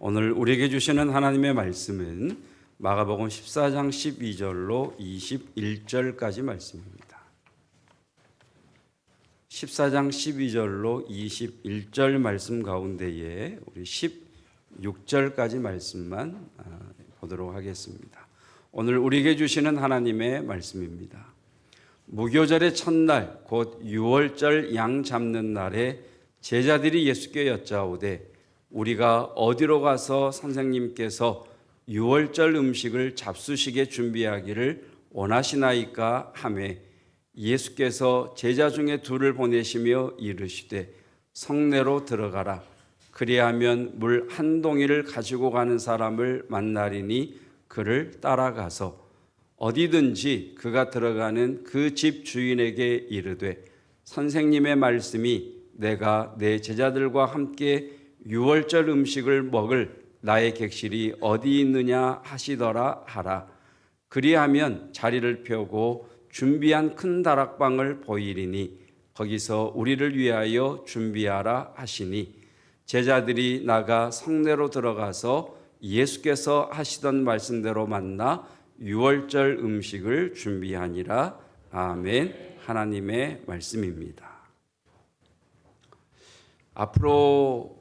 오늘 우리에게 주시는 하나님의 말씀은 마가복음 14장 12절로 21절까지 말씀입니다. 14장 12절로 21절 말씀 가운데에 우리 16절까지 말씀만 보도록 하겠습니다. 오늘 우리에게 주시는 하나님의 말씀입니다. 무교절의 첫날 곧 유월절 양 잡는 날에 제자들이 예수께 여짜오되 우리가 어디로 가서 선생님께서 유월절 음식을 잡수시게 준비하기를 원하시나이까 하매 예수께서 제자 중에 둘을 보내시며 이르시되 성내로 들어가라. 그리하면 물 한 동이를 가지고 가는 사람을 만나리니 그를 따라가서 어디든지 그가 들어가는 그 집 주인에게 이르되 선생님의 말씀이 내가 내 제자들과 함께 유월절 음식을 먹을 나의 객실이 어디 있느냐 하시더라 하라. 그리하면 자리를 펴고 준비한 큰 다락방을 보이리니 거기서 우리를 위하여 준비하라 하시니 제자들이 나가 성내로 들어가서 예수께서 하시던 말씀대로 만나 유월절 음식을 준비하니라. 아멘. 하나님의 말씀입니다. 앞으로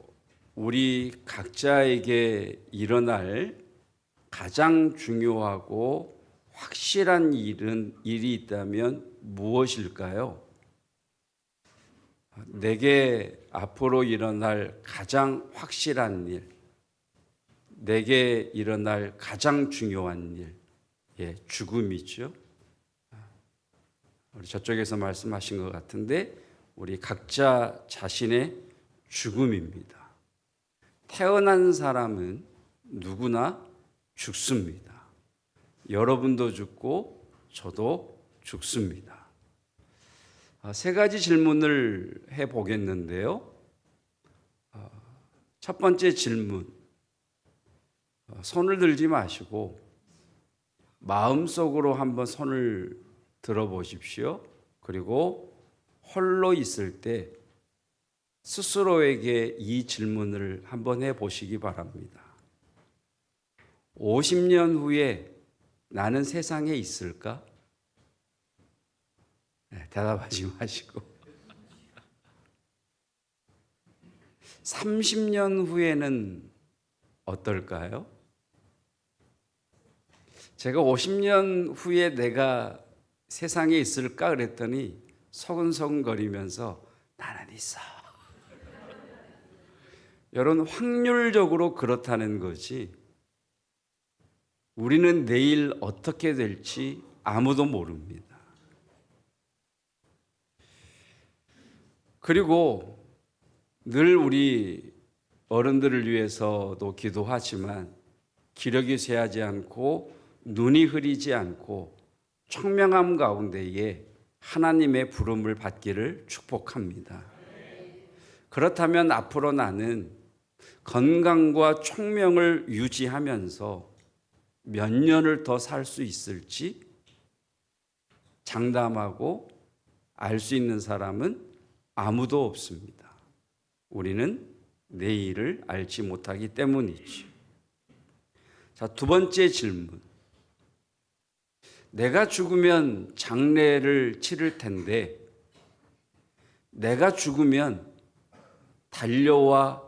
우리 각자에게 일어날 가장 중요하고 확실한 일이 있다면 무엇일까요? 내게 앞으로 일어날 가장 확실한 일, 내게 일어날 가장 중요한 일, 죽음이죠. 우리 저쪽에서 말씀하신 것 같은데 우리 각자 자신의 죽음입니다. 태어난 사람은 누구나 죽습니다. 여러분도 죽고 저도 죽습니다. 세 가지 질문을 해보겠는데요. 첫 번째 질문, 손을 들지 마시고 마음속으로 한번 손을 들어보십시오. 그리고 홀로 있을 때 스스로에게 이 질문을 한번 해보시기 바랍니다. 50년 후에 나는 세상에 있을까? 대답하지 마시고 30년 후에는 어떨까요? 제가 50년 후에 내가 세상에 있을까 그랬더니 서근서근거리면서 나는 있어. 여러분, 확률적으로 그렇다는 거지 우리는 내일 어떻게 될지 아무도 모릅니다. 그리고 늘 우리 어른들을 위해서도 기도하지만 기력이 쇠하지 않고 눈이 흐리지 않고 청명함 가운데에 하나님의 부름을 받기를 축복합니다. 그렇다면 앞으로 나는 건강과 총명을 유지하면서 몇 년을 더 살 수 있을지 장담하고 알 수 있는 사람은 아무도 없습니다. 우리는 내일을 알지 못하기 때문이죠. 자, 두 번째 질문. 내가 죽으면 장례를 치를 텐데 내가 죽으면 달려와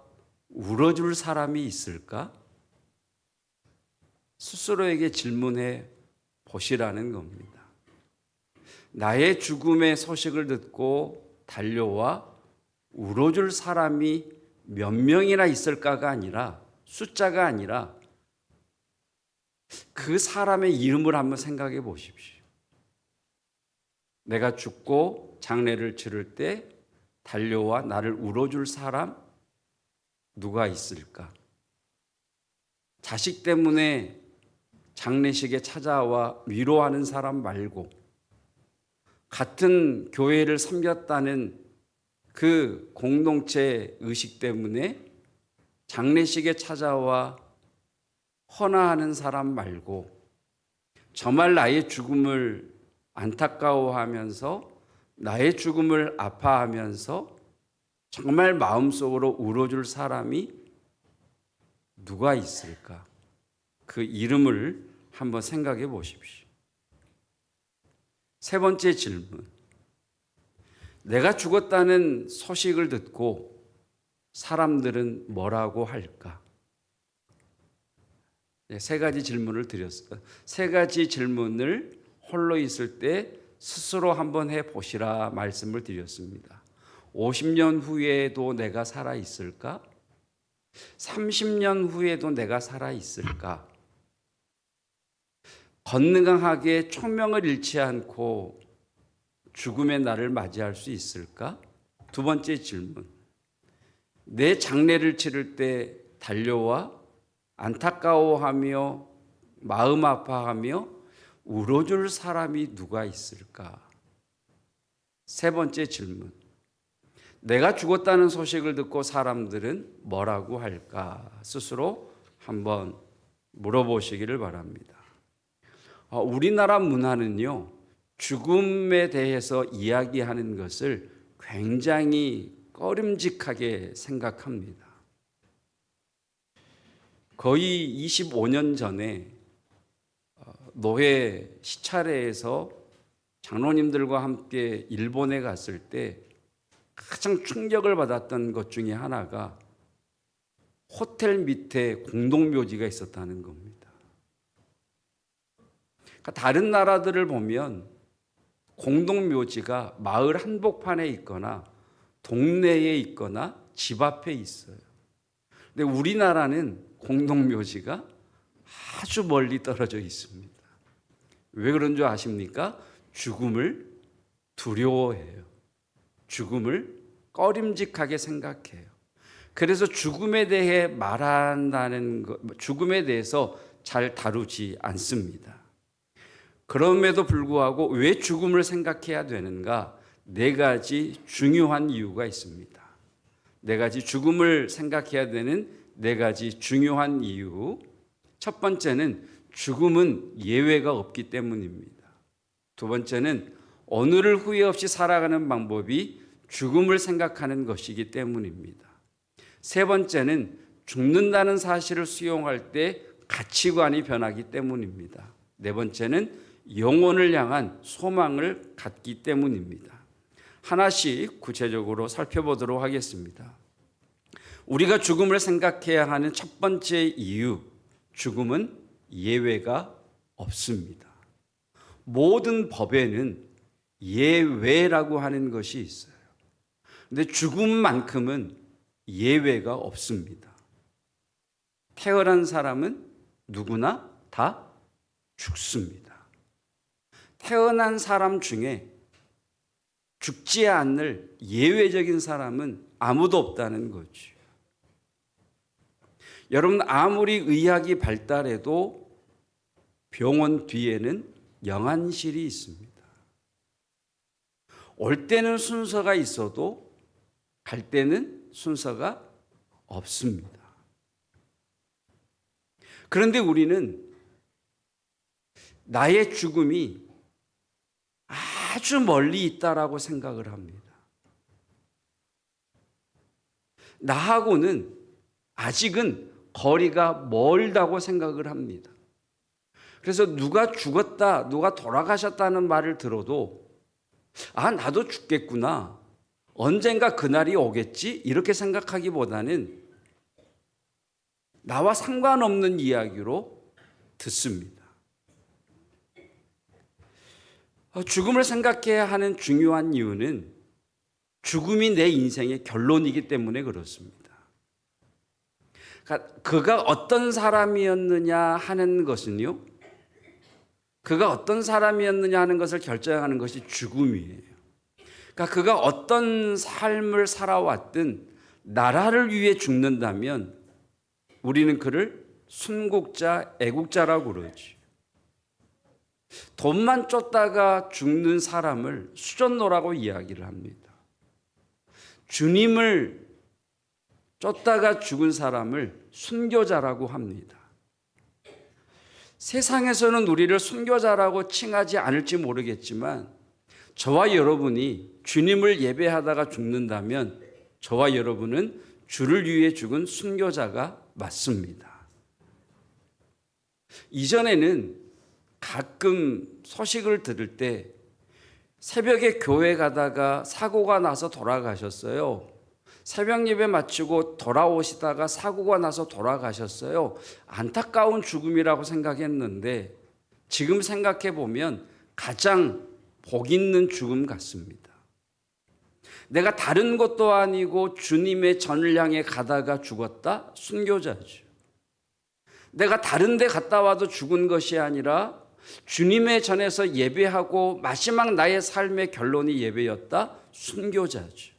울어줄 사람이 있을까? 스스로에게 질문해 보시라는 겁니다. 나의 죽음의 소식을 듣고 달려와 울어줄 사람이 몇 명이나 있을까가 아니라 숫자가 아니라 그 사람의 이름을 한번 생각해 보십시오. 내가 죽고 장례를 치를 때 달려와 나를 울어줄 사람 누가 있을까? 자식 때문에 장례식에 찾아와 위로하는 사람 말고 같은 교회를 섬겼다는 그 공동체 의식 때문에 장례식에 찾아와 헌화하는 사람 말고 정말 나의 죽음을 안타까워하면서 나의 죽음을 아파하면서 정말 마음속으로 울어줄 사람이 누가 있을까? 그 이름을 한번 생각해 보십시오. 세 번째 질문. 내가 죽었다는 소식을 듣고 사람들은 뭐라고 할까? 세 가지 질문을 드렸어요. 세 가지 질문을 홀로 있을 때 스스로 한번 해보시라 말씀을 드렸습니다. 50년 후에도 내가 살아있을까? 30년 후에도 내가 살아있을까? 건강하게 총명을 잃지 않고 죽음의 날을 맞이할 수 있을까? 두 번째 질문. 내 장례를 치를 때 달려와 안타까워하며 마음 아파하며 울어줄 사람이 누가 있을까? 세 번째 질문. 내가 죽었다는 소식을 듣고 사람들은 뭐라고 할까? 스스로 한번 물어보시기를 바랍니다. 우리나라 문화는요, 죽음에 대해서 이야기하는 것을 굉장히 꺼림직하게 생각합니다. 거의 25년 전에 노회 시차례에서 장로님들과 함께 일본에 갔을 때 가장 충격을 받았던 것 중에 하나가 호텔 밑에 공동묘지가 있었다는 겁니다. 그러니까 다른 나라들을 보면 공동묘지가 마을 한복판에 있거나 동네에 있거나 집 앞에 있어요. 근데 우리나라는 공동묘지가 아주 멀리 떨어져 있습니다. 왜 그런 줄 아십니까? 죽음을 두려워해요. 죽음을 꺼림직하게 생각해요. 그래서 죽음에 대해 말한다는 것, 죽음에 대해서 잘 다루지 않습니다. 그럼에도 불구하고 왜 죽음을 생각해야 되는가? 네 가지 중요한 이유가 있습니다. 네 가지 죽음을 생각해야 되는 네 가지 중요한 이유. 첫 번째는 죽음은 예외가 없기 때문입니다. 두 번째는 오늘을 후회 없이 살아가는 방법이 죽음을 생각하는 것이기 때문입니다. 세 번째는 죽는다는 사실을 수용할 때 가치관이 변하기 때문입니다. 네 번째는 영혼을 향한 소망을 갖기 때문입니다. 하나씩 구체적으로 살펴보도록 하겠습니다. 우리가 죽음을 생각해야 하는 첫 번째 이유, 죽음은 예외가 없습니다. 모든 법에는 예외라고 하는 것이 있어요. 근데 죽음만큼은 예외가 없습니다. 태어난 사람은 누구나 다 죽습니다. 태어난 사람 중에 죽지 않을 예외적인 사람은 아무도 없다는 거죠. 여러분, 아무리 의학이 발달해도 병원 뒤에는 영안실이 있습니다. 올 때는 순서가 있어도 갈 때는 순서가 없습니다. 그런데 우리는 나의 죽음이 아주 멀리 있다라고 생각을 합니다. 나하고는 아직은 거리가 멀다고 생각을 합니다. 그래서 누가 죽었다, 누가 돌아가셨다는 말을 들어도 나도 죽겠구나. 언젠가 그날이 오겠지? 이렇게 생각하기보다는 나와 상관없는 이야기로 듣습니다. 죽음을 생각해야 하는 중요한 이유는 죽음이 내 인생의 결론이기 때문에 그렇습니다. 그가 어떤 사람이었느냐 하는 것은요, 그가 어떤 사람이었느냐 하는 것을 결정하는 것이 죽음이에요. 그러니까 그가 어떤 삶을 살아왔든 나라를 위해 죽는다면 우리는 그를 순국자, 애국자라고 그러죠. 돈만 쫓다가 죽는 사람을 수전노라고 이야기를 합니다. 주님을 쫓다가 죽은 사람을 순교자라고 합니다. 세상에서는 우리를 순교자라고 칭하지 않을지 모르겠지만 저와 여러분이 주님을 예배하다가 죽는다면 저와 여러분은 주를 위해 죽은 순교자가 맞습니다. 이전에는 가끔 소식을 들을 때 새벽에 교회 가다가 사고가 나서 돌아가셨어요. 새벽 예배 마치고 돌아오시다가 사고가 나서 돌아가셨어요. 안타까운 죽음이라고 생각했는데 지금 생각해 보면 가장 복 있는 죽음 같습니다. 내가 다른 것도 아니고 주님의 전을 향해 가다가 죽었다? 순교자죠. 내가 다른 데 갔다 와도 죽은 것이 아니라 주님의 전에서 예배하고 마지막 나의 삶의 결론이 예배였다? 순교자죠.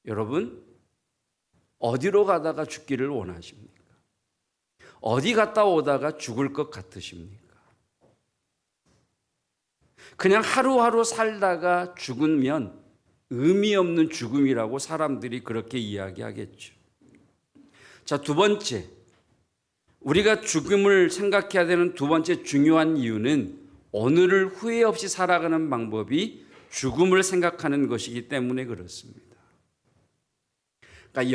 여러분, 어디로 가다가 죽기를 원하십니까? 어디 갔다 오다가 죽을 것 같으십니까? 그냥 하루하루 살다가 죽으면 의미 없는 죽음이라고 사람들이 그렇게 이야기하겠죠. 자, 두 번째. 우리가 죽음을 생각해야 되는 두 번째 중요한 이유는 오늘을 후회 없이 살아가는 방법이 죽음을 생각하는 것이기 때문에 그렇습니다. 그러니까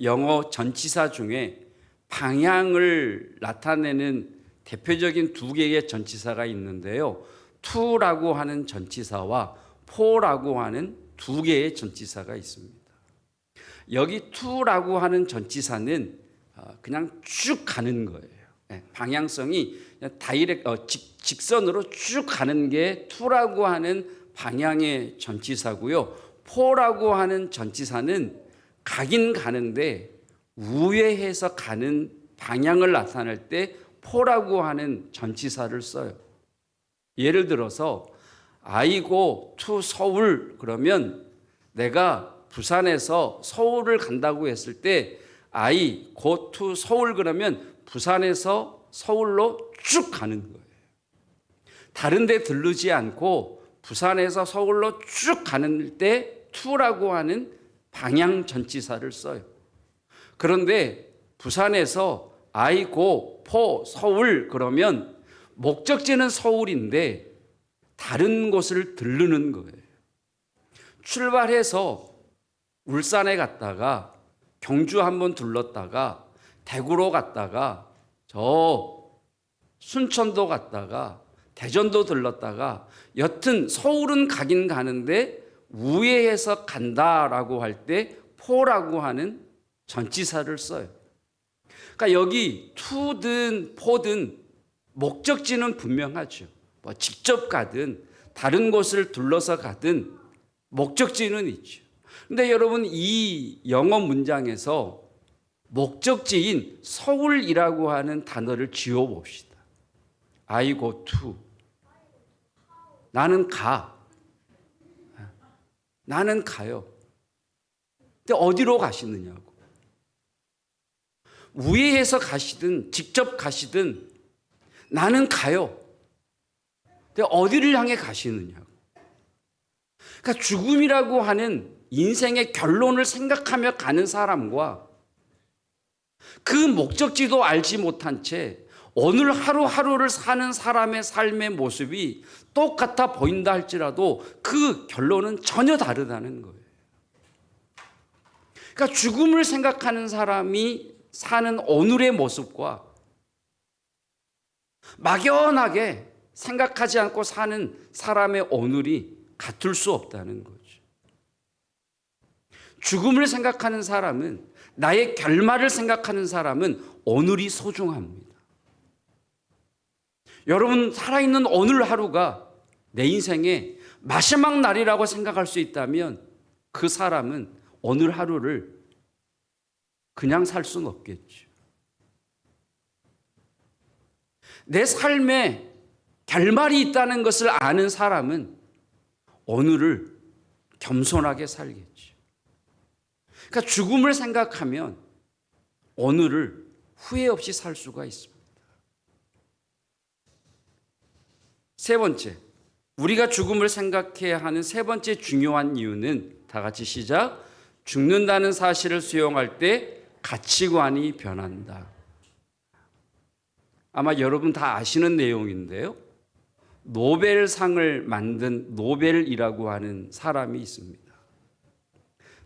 영어 전치사 중에 방향을 나타내는 대표적인 두 개의 전치사가 있는데요. to라고 하는 전치사와 for라고 하는 두 개의 전치사가 있습니다. 여기 to라고 하는 전치사는 그냥 쭉 가는 거예요. 방향성이 직선으로 쭉 가는 게 to라고 하는 방향의 전치사고요. for라고 하는 전치사는 가긴 가는데 우회해서 가는 방향을 나타낼 때 for라고 하는 전치사를 써요. 예를 들어서 I go to 서울 그러면 내가 부산에서 서울을 간다고 했을 때 I go to 서울 그러면 부산에서 서울로 쭉 가는 거예요. 다른 데 들르지 않고 부산에서 서울로 쭉 가는 때 to라고 하는 방향 전치사를 써요. 그런데 부산에서 I go for 서울 그러면 목적지는 서울인데 다른 곳을 들르는 거예요. 출발해서 울산에 갔다가 경주 한번 들렀다가 대구로 갔다가 저 순천도 갔다가 대전도 들렀다가 여튼 서울은 가긴 가는데 우회해서 간다라고 할 때 for라고 하는 전치사를 써요. 그러니까 여기 to든 for든 목적지는 분명하죠. 뭐 직접 가든 다른 곳을 둘러서 가든 목적지는 있죠. 근데 여러분 이 영어 문장에서 목적지인 서울이라고 하는 단어를 지워 봅시다. I go to. 나는 가. 나는 가요. 근데 어디로 가시느냐고. 우회해서 가시든 직접 가시든 나는 가요. 근데 어디를 향해 가시느냐고. 그러니까 죽음이라고 하는 인생의 결론을 생각하며 가는 사람과 그 목적지도 알지 못한 채 오늘 하루하루를 사는 사람의 삶의 모습이 똑같아 보인다 할지라도 그 결론은 전혀 다르다는 거예요. 그러니까 죽음을 생각하는 사람이 사는 오늘의 모습과 막연하게 생각하지 않고 사는 사람의 오늘이 같을 수 없다는 거죠. 죽음을 생각하는 사람은, 나의 결말을 생각하는 사람은 오늘이 소중합니다. 여러분 살아있는 오늘 하루가 내 인생의 마지막 날이라고 생각할 수 있다면 그 사람은 오늘 하루를 그냥 살 수는 없겠죠. 내 삶에 결말이 있다는 것을 아는 사람은 오늘을 겸손하게 살겠죠. 그러니까 죽음을 생각하면 오늘을 후회 없이 살 수가 있습니다. 세 번째, 우리가 죽음을 생각해야 하는 세 번째 중요한 이유는 다 같이 시작. 죽는다는 사실을 수용할 때 가치관이 변한다. 아마 여러분 다 아시는 내용인데요. 노벨상을 만든 노벨이라고 하는 사람이 있습니다.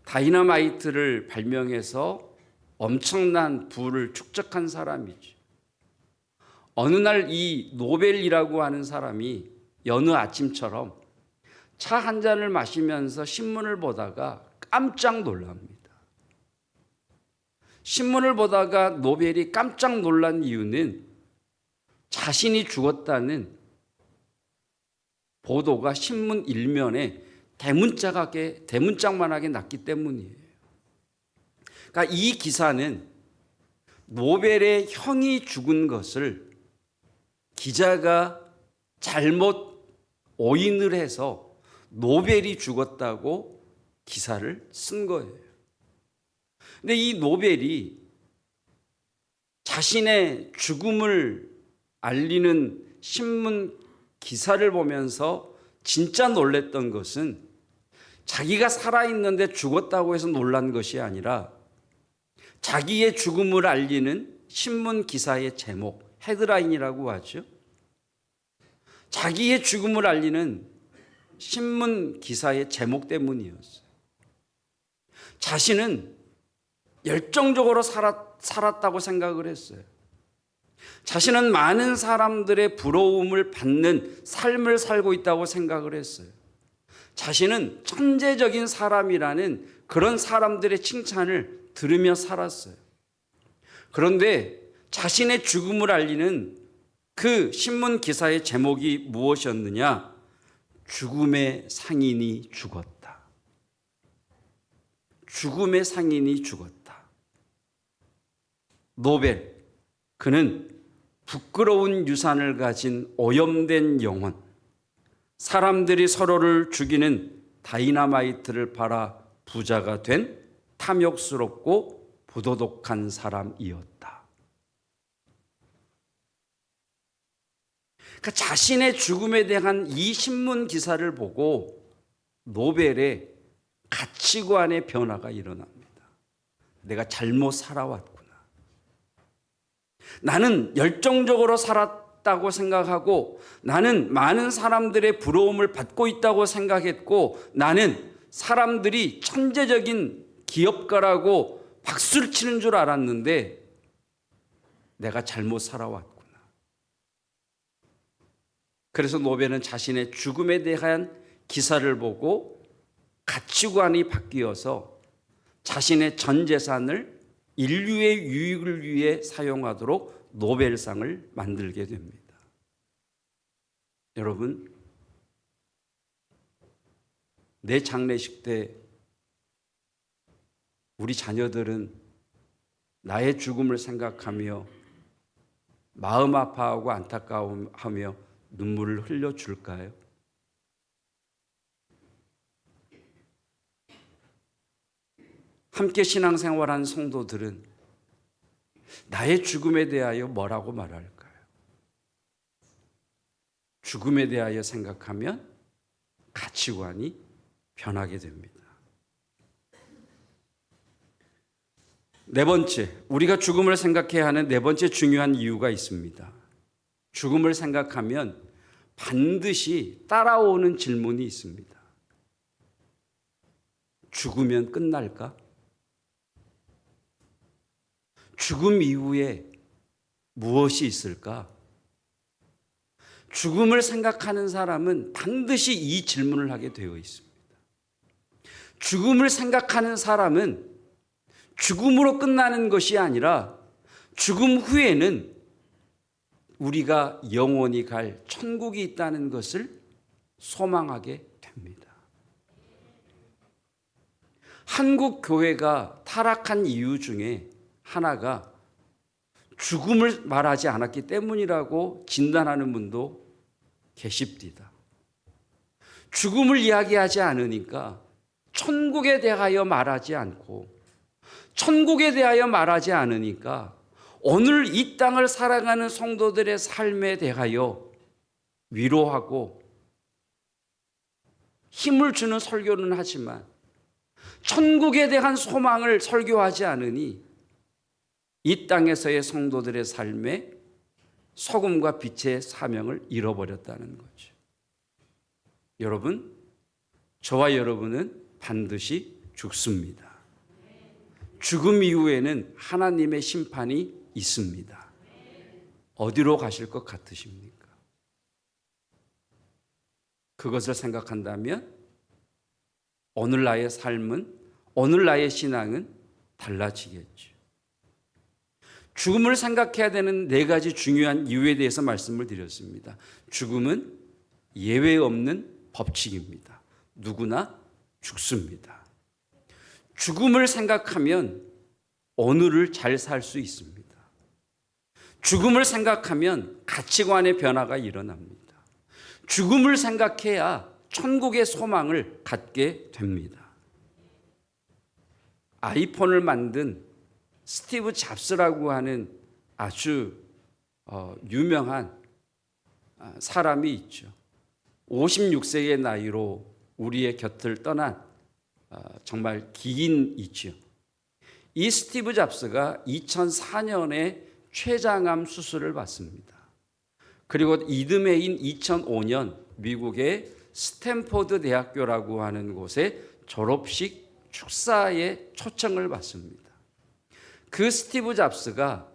다이너마이트를 발명해서 엄청난 부를 축적한 사람이죠. 어느 날 이 노벨이라고 하는 사람이 여느 아침처럼 차 한 잔을 마시면서 신문을 보다가 깜짝 놀랍니다. 신문을 보다가 노벨이 깜짝 놀란 이유는 자신이 죽었다는 보도가 신문 일면에 대문짝만하게 났기 때문이에요. 그러니까 이 기사는 노벨의 형이 죽은 것을 기자가 잘못 오인을 해서 노벨이 죽었다고 기사를 쓴 거예요. 근데 이 노벨이 자신의 죽음을 알리는 신문 기사를 보면서 진짜 놀랬던 것은 자기가 살아있는데 죽었다고 해서 놀란 것이 아니라 자기의 죽음을 알리는 신문 기사의 제목, 헤드라인이라고 하죠. 자기의 죽음을 알리는 신문 기사의 제목 때문이었어요. 자신은 열정적으로 살았다고 생각을 했어요. 자신은 많은 사람들의 부러움을 받는 삶을 살고 있다고 생각을 했어요. 자신은 천재적인 사람이라는 그런 사람들의 칭찬을 들으며 살았어요. 그런데 자신의 죽음을 알리는 그 신문 기사의 제목이 무엇이었느냐? 죽음의 상인이 죽었다. 죽음의 상인이 죽었다. 노벨, 그는 부끄러운 유산을 가진 오염된 영혼, 사람들이 서로를 죽이는 다이너마이트를 팔아 부자가 된 탐욕스럽고 부도덕한 사람이었다. 그러니까 자신의 죽음에 대한 이 신문 기사를 보고 노벨의 가치관의 변화가 일어납니다. 내가 잘못 살아왔구나. 나는 열정적으로 살았다고 생각하고 나는 많은 사람들의 부러움을 받고 있다고 생각했고 나는 사람들이 천재적인 기업가라고 박수를 치는 줄 알았는데 내가 잘못 살아왔구나. 그래서 노벨은 자신의 죽음에 대한 기사를 보고 가치관이 바뀌어서 자신의 전 재산을 인류의 유익을 위해 사용하도록 노벨상을 만들게 됩니다. 여러분, 내 장례식 때 우리 자녀들은 나의 죽음을 생각하며 마음 아파하고 안타까워하며 눈물을 흘려줄까요? 함께 신앙생활한 성도들은 나의 죽음에 대하여 뭐라고 말할까요? 죽음에 대하여 생각하면 가치관이 변하게 됩니다. 네 번째, 우리가 죽음을 생각해야 하는 네 번째 중요한 이유가 있습니다. 죽음을 생각하면 반드시 따라오는 질문이 있습니다. 죽으면 끝날까? 죽음 이후에 무엇이 있을까? 죽음을 생각하는 사람은 반드시 이 질문을 하게 되어 있습니다. 죽음을 생각하는 사람은 죽음으로 끝나는 것이 아니라 죽음 후에는 우리가 영원히 갈 천국이 있다는 것을 소망하게 됩니다. 한국 교회가 타락한 이유 중에 하나가 죽음을 말하지 않았기 때문이라고 진단하는 분도 계십니다. 죽음을 이야기하지 않으니까 천국에 대하여 말하지 않고 천국에 대하여 말하지 않으니까 오늘 이 땅을 살아가는 성도들의 삶에 대하여 위로하고 힘을 주는 설교는 하지만 천국에 대한 소망을 설교하지 않으니 이 땅에서의 성도들의 삶에 소금과 빛의 사명을 잃어버렸다는 거죠. 여러분, 저와 여러분은 반드시 죽습니다. 죽음 이후에는 하나님의 심판이 있습니다. 어디로 가실 것 같으십니까? 그것을 생각한다면 오늘 나의 삶은, 오늘 나의 신앙은 달라지겠죠. 죽음을 생각해야 되는 네 가지 중요한 이유에 대해서 말씀을 드렸습니다. 죽음은 예외 없는 법칙입니다. 누구나 죽습니다. 죽음을 생각하면 오늘을 잘 살 수 있습니다. 죽음을 생각하면 가치관의 변화가 일어납니다. 죽음을 생각해야 천국의 소망을 갖게 됩니다. 아이폰을 만든 스티브 잡스라고 하는 아주 유명한 사람이 있죠. 56세의 나이로 우리의 곁을 떠난 정말 기인이죠. 이 스티브 잡스가 2004년에 췌장암 수술을 받습니다. 그리고 이듬해인 2005년 미국의 스탠포드 대학교라고 하는 곳에 졸업식 축사에 초청을 받습니다. 그 스티브 잡스가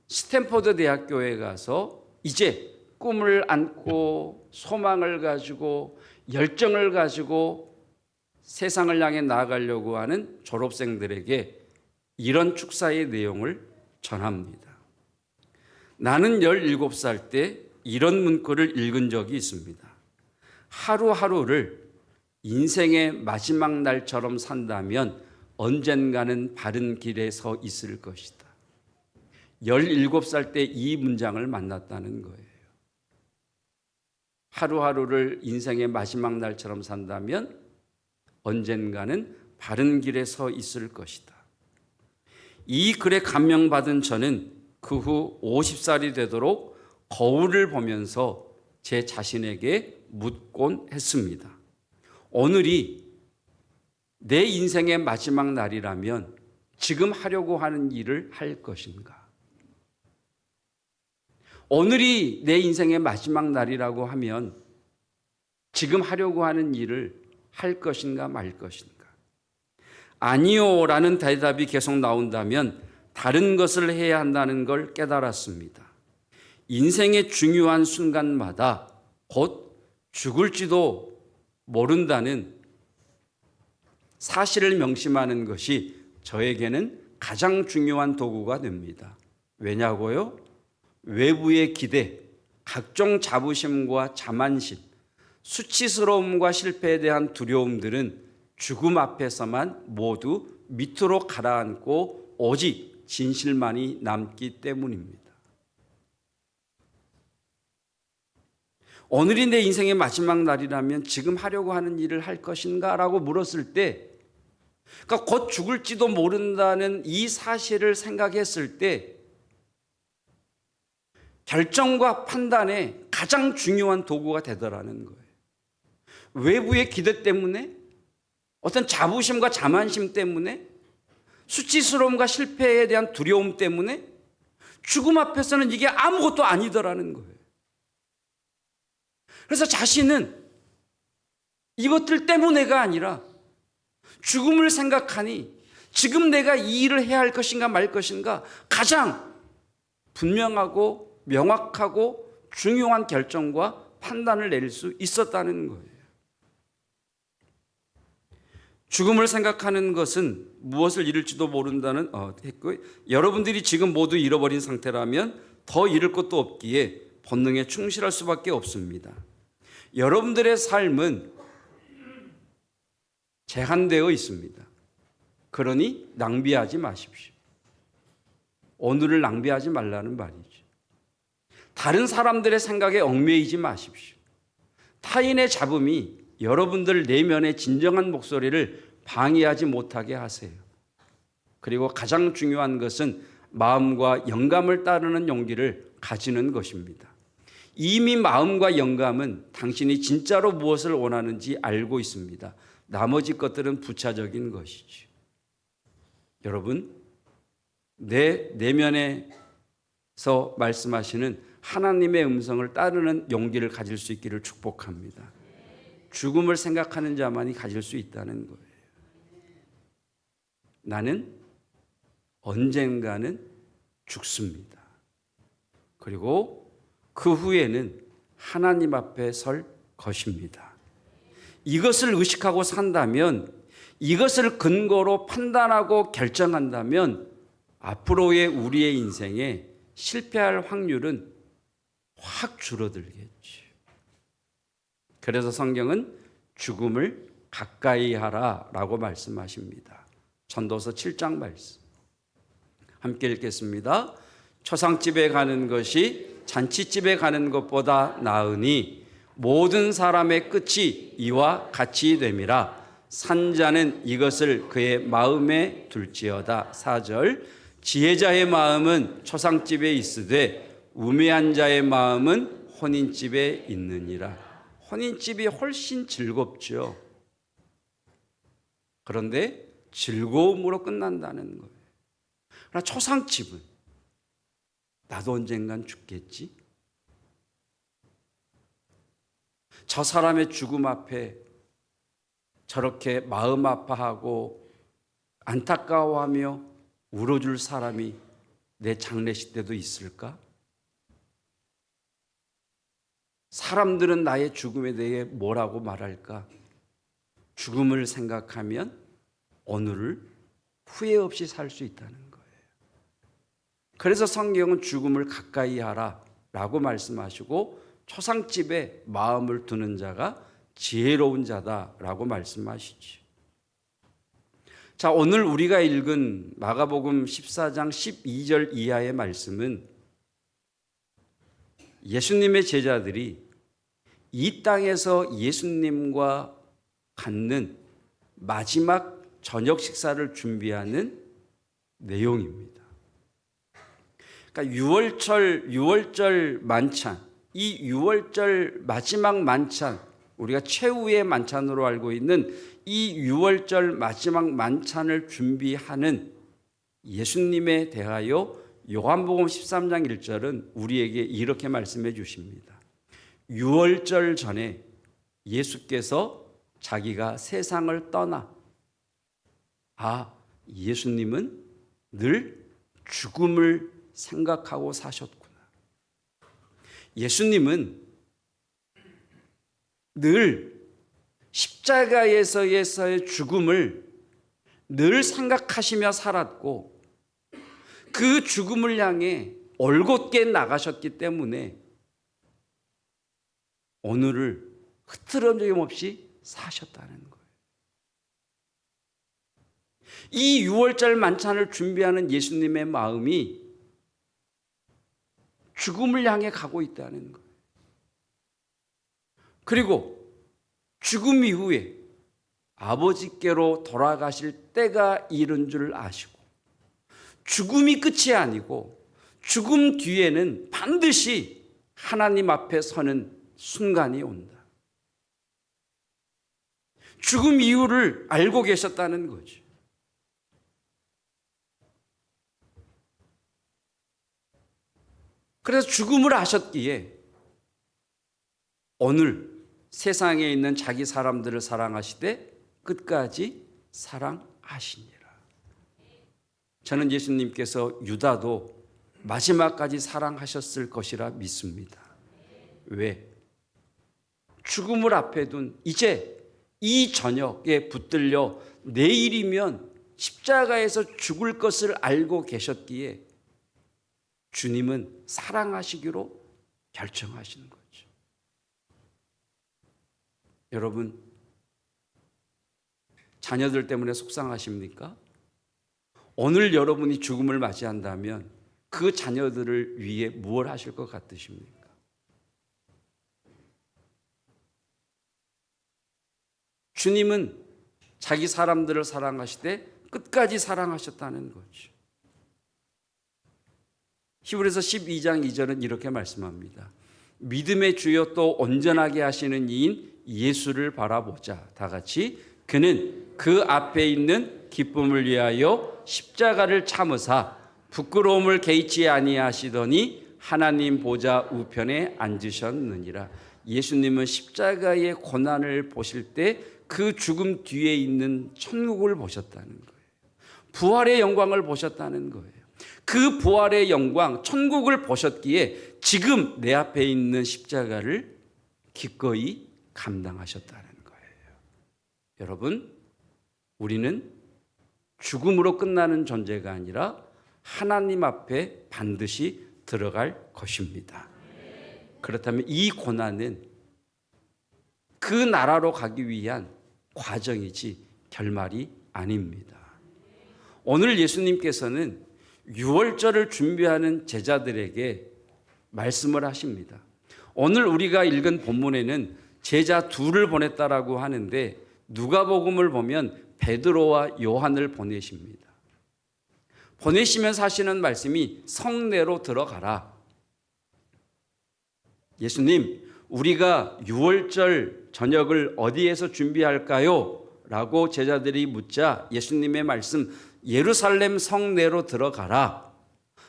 스탠포드 대학교에 가서 이제 꿈을 안고 소망을 가지고 열정을 가지고 세상을 향해 나아가려고 하는 졸업생들에게 이런 축사의 내용을 전합니다. 나는 17살 때 이런 문구를 읽은 적이 있습니다. 하루하루를 인생의 마지막 날처럼 산다면 언젠가는 바른 길에 서 있을 것이다. 17살 때 이 문장을 만났다는 거예요. 하루하루를 인생의 마지막 날처럼 산다면 언젠가는 바른 길에 서 있을 것이다. 이 글에 감명받은 저는 그 후 50살이 되도록 거울을 보면서 제 자신에게 묻곤 했습니다. 오늘이 내 인생의 마지막 날이라면 지금 하려고 하는 일을 할 것인가? 오늘이 내 인생의 마지막 날이라고 하면 지금 하려고 하는 일을 할 것인가 말 것인가? 아니요 라는 대답이 계속 나온다면 다른 것을 해야 한다는 걸 깨달았습니다. 인생의 중요한 순간마다 곧 죽을지도 모른다는 사실을 명심하는 것이 저에게는 가장 중요한 도구가 됩니다. 왜냐고요? 외부의 기대, 각종 자부심과 자만심, 수치스러움과 실패에 대한 두려움들은 죽음 앞에서만 모두 밑으로 가라앉고 오직 진실만이 남기 때문입니다. 오늘이 내 인생의 마지막 날이라면 지금 하려고 하는 일을 할 것인가? 라고 물었을 때, 그러니까 곧 죽을지도 모른다는 이 사실을 생각했을 때 결정과 판단의 가장 중요한 도구가 되더라는 거예요. 외부의 기대 때문에, 어떤 자부심과 자만심 때문에, 수치스러움과 실패에 대한 두려움 때문에 죽음 앞에서는 이게 아무것도 아니더라는 거예요. 그래서 자신은 이것들 때문에가 아니라 죽음을 생각하니 지금 내가 이 일을 해야 할 것인가 말 것인가 가장 분명하고 명확하고 중요한 결정과 판단을 내릴 수 있었다는 거예요. 죽음을 생각하는 것은 무엇을 잃을지도 모른다는 했고, 여러분들이 지금 모두 잃어버린 상태라면 더 잃을 것도 없기에 본능에 충실할 수밖에 없습니다. 여러분들의 삶은 제한되어 있습니다. 그러니 낭비하지 마십시오. 오늘을 낭비하지 말라는 말이죠. 다른 사람들의 생각에 얽매이지 마십시오. 타인의 잡음이 여러분들 내면의 진정한 목소리를 방해하지 못하게 하세요. 그리고 가장 중요한 것은 마음과 영감을 따르는 용기를 가지는 것입니다. 이미 마음과 영감은 당신이 진짜로 무엇을 원하는지 알고 있습니다. 나머지 것들은 부차적인 것이죠. 여러분, 내 내면에서 말씀하시는 하나님의 음성을 따르는 용기를 가질 수 있기를 축복합니다. 죽음을 생각하는 자만이 가질 수 있다는 거예요. 나는 언젠가는 죽습니다. 그리고 그 후에는 하나님 앞에 설 것입니다. 이것을 의식하고 산다면, 이것을 근거로 판단하고 결정한다면 앞으로의 우리의 인생에 실패할 확률은 확 줄어들겠지. 그래서 성경은 죽음을 가까이 하라라고 말씀하십니다. 전도서 7장 말씀. 함께 읽겠습니다. 초상집에 가는 것이 잔치집에 가는 것보다 나으니 모든 사람의 끝이 이와 같이 됨이라. 산자는 이것을 그의 마음에 둘지어다. 4절. 지혜자의 마음은 초상집에 있으되 우매한 자의 마음은 혼인집에 있느니라. 혼인집이 훨씬 즐겁죠. 그런데 즐거움으로 끝난다는 거예요. 그러나 초상집은 나도 언젠간 죽겠지. 저 사람의 죽음 앞에 저렇게 마음 아파하고 안타까워하며 울어줄 사람이 내 장례식 때도 있을까? 사람들은 나의 죽음에 대해 뭐라고 말할까? 죽음을 생각하면 오늘을 후회 없이 살 수 있다는 거예요. 그래서 성경은 죽음을 가까이 하라 라고 말씀하시고 초상집에 마음을 두는 자가 지혜로운 자다라고 말씀하시죠. 자, 오늘 우리가 읽은 마가복음 14장 12절 이하의 말씀은 예수님의 제자들이 이 땅에서 예수님과 갖는 마지막 저녁 식사를 준비하는 내용입니다. 그러니까 유월절 만찬, 이 유월절 마지막 만찬, 우리가 최후의 만찬으로 알고 있는 이 유월절 마지막 만찬을 준비하는 예수님에 대하여 요한복음 13장 1절은 우리에게 이렇게 말씀해 주십니다. 유월절 전에 예수께서 자기가 세상을 떠나, 예수님은 늘 죽음을 생각하고 사셨구나. 예수님은 늘 십자가에서의 죽음을 늘 생각하시며 살았고 그 죽음을 향해 올곧게 나가셨기 때문에 오늘을 흐트러짐 없이 사셨다는 거예요. 이 유월절 만찬을 준비하는 예수님의 마음이 죽음을 향해 가고 있다는 거예요. 그리고 죽음 이후에 아버지께로 돌아가실 때가 이른 줄 아시고 죽음이 끝이 아니고 죽음 뒤에는 반드시 하나님 앞에 서는 순간이 온다. 죽음 이유를 알고 계셨다는 거죠. 그래서 죽음을 아셨기에 오늘 세상에 있는 자기 사람들을 사랑하시되 끝까지 사랑하시니라. 저는 예수님께서 유다도 마지막까지 사랑하셨을 것이라 믿습니다. 왜? 죽음을 앞에 둔 이제 이 저녁에 붙들려 내일이면 십자가에서 죽을 것을 알고 계셨기에 주님은 사랑하시기로 결정하신 거죠. 여러분, 자녀들 때문에 속상하십니까? 오늘 여러분이 죽음을 맞이한다면 그 자녀들을 위해 무엇을 하실 것 같으십니까? 주님은 자기 사람들을 사랑하시되 끝까지 사랑하셨다는 거죠. 히브리서 12장 2절은 이렇게 말씀합니다. 믿음의 주여 또 온전하게 하시는 이인 예수를 바라보자. 다 같이 그는 그 앞에 있는 기쁨을 위하여 십자가를 참으사 부끄러움을 개의치 아니하시더니 하나님 보좌 우편에 앉으셨느니라. 예수님은 십자가의 고난을 보실 때 그 죽음 뒤에 있는 천국을 보셨다는 거예요. 부활의 영광을 보셨다는 거예요. 그 부활의 영광, 천국을 보셨기에 지금 내 앞에 있는 십자가를 기꺼이 감당하셨다는 거예요. 여러분, 우리는 죽음으로 끝나는 존재가 아니라 하나님 앞에 반드시 들어갈 것입니다. 그렇다면 이 고난은 그 나라로 가기 위한 과정이지 결말이 아닙니다. 오늘 예수님께서는 유월절을 준비하는 제자들에게 말씀을 하십니다. 오늘 우리가 읽은 본문에는 제자 둘을 보냈다라고 하는데 누가복음을 보면 베드로와 요한을 보내십니다. 보내시면서 하시는 말씀이 성내로 들어가라. 예수님, 우리가 유월절 저녁을 어디에서 준비할까요? 라고 제자들이 묻자 예수님의 말씀, 예루살렘 성내로 들어가라.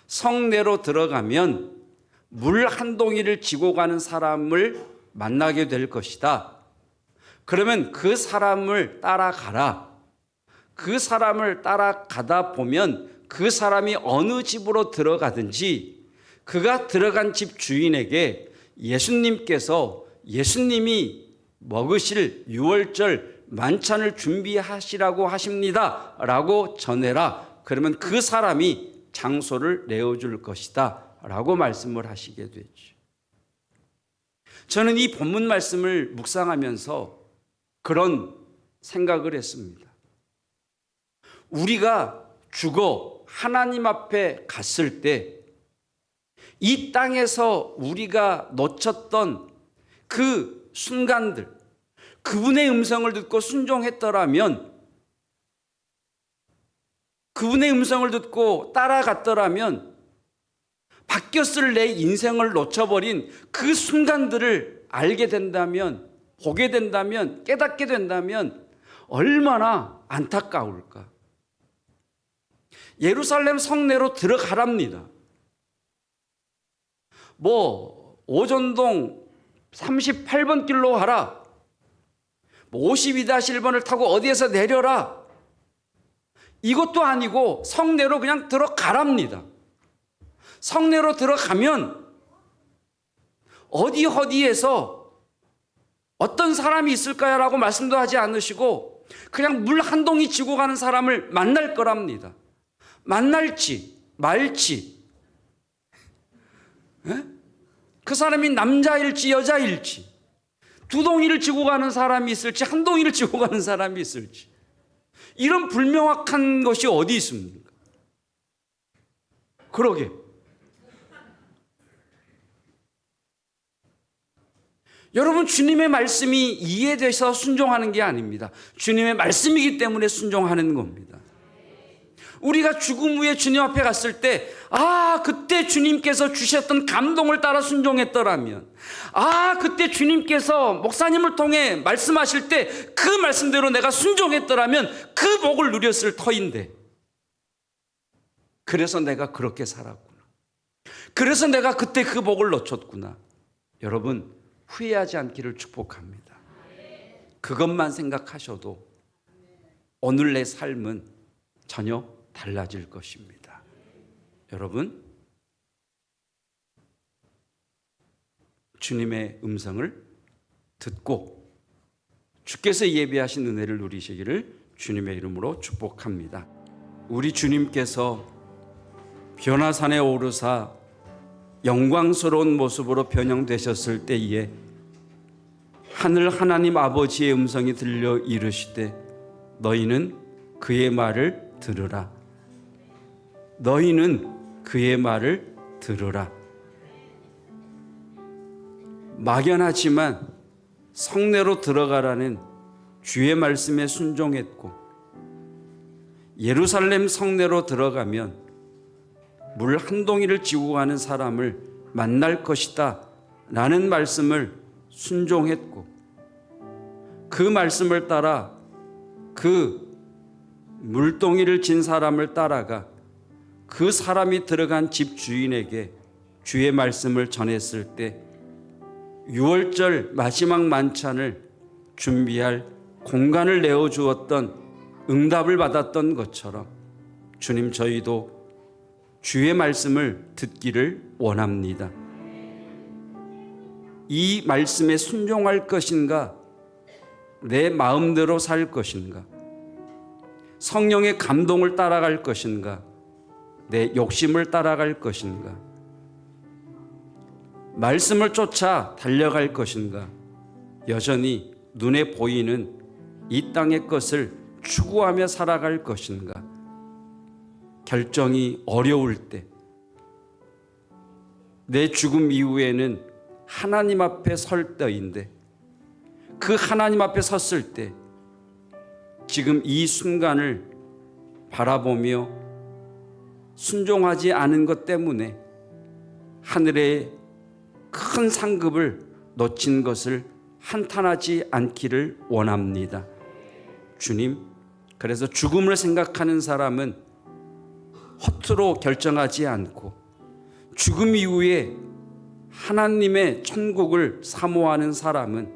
성내로 들어가면 물 한 동이를 지고 가는 사람을 만나게 될 것이다. 그러면 그 사람을 따라가라. 그 사람을 따라가다 보면 그 사람이 어느 집으로 들어가든지 그가 들어간 집 주인에게 예수님이 먹으실 유월절 만찬을 준비하시라고 하십니다 라고 전해라. 그러면 그 사람이 장소를 내어줄 것이다 라고 말씀을 하시게 되죠. 저는 이 본문 말씀을 묵상하면서 그런 생각을 했습니다. 우리가 죽어 하나님 앞에 갔을 때 이 땅에서 우리가 놓쳤던 그 순간들, 그분의 음성을 듣고 순종했더라면, 그분의 음성을 듣고 따라갔더라면 바뀌었을 내 인생을 놓쳐버린 그 순간들을 알게 된다면, 보게 된다면, 깨닫게 된다면 얼마나 안타까울까. 예루살렘 성내로 들어가랍니다. 오전동 38번 길로 가라. 52-1번을 타고 어디에서 내려라. 이것도 아니고 성내로 그냥 들어가랍니다. 성내로 들어가면 어디에서 어떤 사람이 있을까요? 라고 말씀도 하지 않으시고 그냥 물 한 동이 지고 가는 사람을 만날 거랍니다. 만날지 말지, 그 사람이 남자일지 여자일지, 두 동이를 지고 가는 사람이 있을지 한 동이를 지고 가는 사람이 있을지, 이런 불명확한 것이 어디 있습니까? 그러게. 여러분, 주님의 말씀이 이해돼서 순종하는 게 아닙니다. 주님의 말씀이기 때문에 순종하는 겁니다. 우리가 죽음 후에 주님 앞에 갔을 때, 그때 주님께서 주셨던 감동을 따라 순종했더라면, 그때 주님께서 목사님을 통해 말씀하실 때 그 말씀대로 내가 순종했더라면 그 복을 누렸을 터인데, 그래서 내가 그렇게 살았구나. 그래서 내가 그때 그 복을 놓쳤구나. 여러분, 후회하지 않기를 축복합니다. 그것만 생각하셔도 오늘 내 삶은 전혀 달라질 것입니다. 여러분, 주님의 음성을 듣고 주께서 예비하신 은혜를 누리시기를 주님의 이름으로 축복합니다. 우리 주님께서 변화산에 오르사 영광스러운 모습으로 변형되셨을 때에 하늘 하나님 아버지의 음성이 들려 이르시되 너희는 그의 말을 들으라. 너희는 그의 말을 들으라. 막연하지만 성내로 들어가라는 주의 말씀에 순종했고 예루살렘 성내로 들어가면 물 한 동이를 지고 가는 사람을 만날 것이다 라는 말씀을 순종했고 그 말씀을 따라 그 물동이를 진 사람을 따라가 그 사람이 들어간 집 주인에게 주의 말씀을 전했을 때 유월절 마지막 만찬을 준비할 공간을 내어주었던 응답을 받았던 것처럼 주님, 저희도 주의 말씀을 듣기를 원합니다. 이 말씀에 순종할 것인가? 내 마음대로 살 것인가? 성령의 감동을 따라갈 것인가? 내 욕심을 따라갈 것인가? 말씀을 쫓아 달려갈 것인가? 여전히 눈에 보이는 이 땅의 것을 추구하며 살아갈 것인가? 결정이 어려울 때, 내 죽음 이후에는 하나님 앞에 설 때인데, 그 하나님 앞에 섰을 때 지금 이 순간을 바라보며 순종하지 않은 것 때문에 하늘의 큰 상급을 놓친 것을 한탄하지 않기를 원합니다. 주님, 그래서 죽음을 생각하는 사람은 허투루 결정하지 않고 죽음 이후에 하나님의 천국을 사모하는 사람은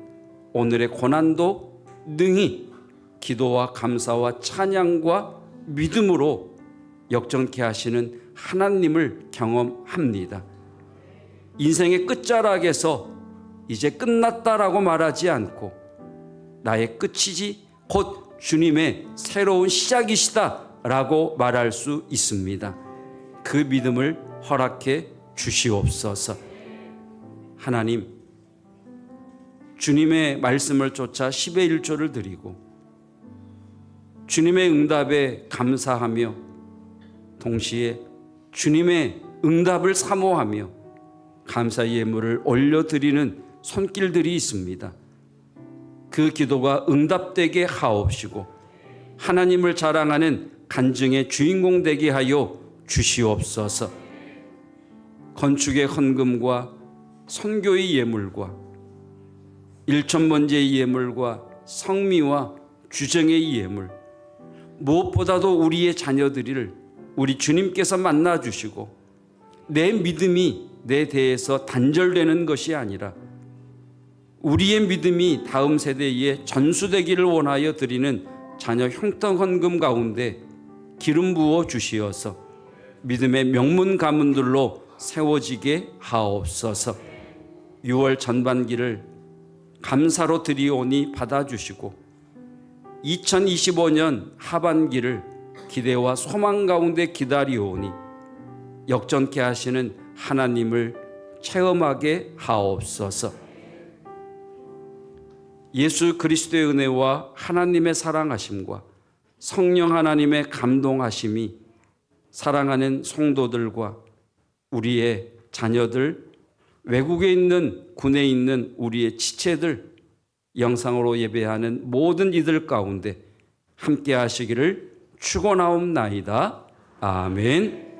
오늘의 고난도 능히 기도와 감사와 찬양과 믿음으로 역전케 하시는 하나님을 경험합니다. 인생의 끝자락에서 이제 끝났다라고 말하지 않고 나의 끝이지 곧 주님의 새로운 시작이시다라고 말할 수 있습니다. 그 믿음을 허락해 주시옵소서. 하나님, 주님의 말씀을 쫓아 10의 1조를 드리고 주님의 응답에 감사하며 동시에 주님의 응답을 사모하며 감사의 예물을 올려드리는 손길들이 있습니다. 그 기도가 응답되게 하옵시고 하나님을 자랑하는 간증의 주인공 되게 하여 주시옵소서. 건축의 헌금과 선교의 예물과 일천번제의 예물과 성미와 주정의 예물, 무엇보다도 우리의 자녀들을 우리 주님께서 만나주시고 내 믿음이 내 대에서 단절되는 것이 아니라 우리의 믿음이 다음 세대에 전수되기를 원하여 드리는 자녀 형통헌금 가운데 기름 부어 주시어서 믿음의 명문 가문들로 세워지게 하옵소서. 6월 전반기를 감사로 드리오니 받아주시고 2025년 하반기를 기대와 소망 가운데 기다리오니 역전케 하시는 하나님을 체험하게 하옵소서. 예수 그리스도의 은혜와 하나님의 사랑하심과 성령 하나님의 감동하심이 사랑하는 성도들과 우리의 자녀들, 외국에 있는 군에 있는 우리의 지체들, 영상으로 예배하는 모든 이들 가운데 함께 하시기를 축원하옵나이다. 아멘.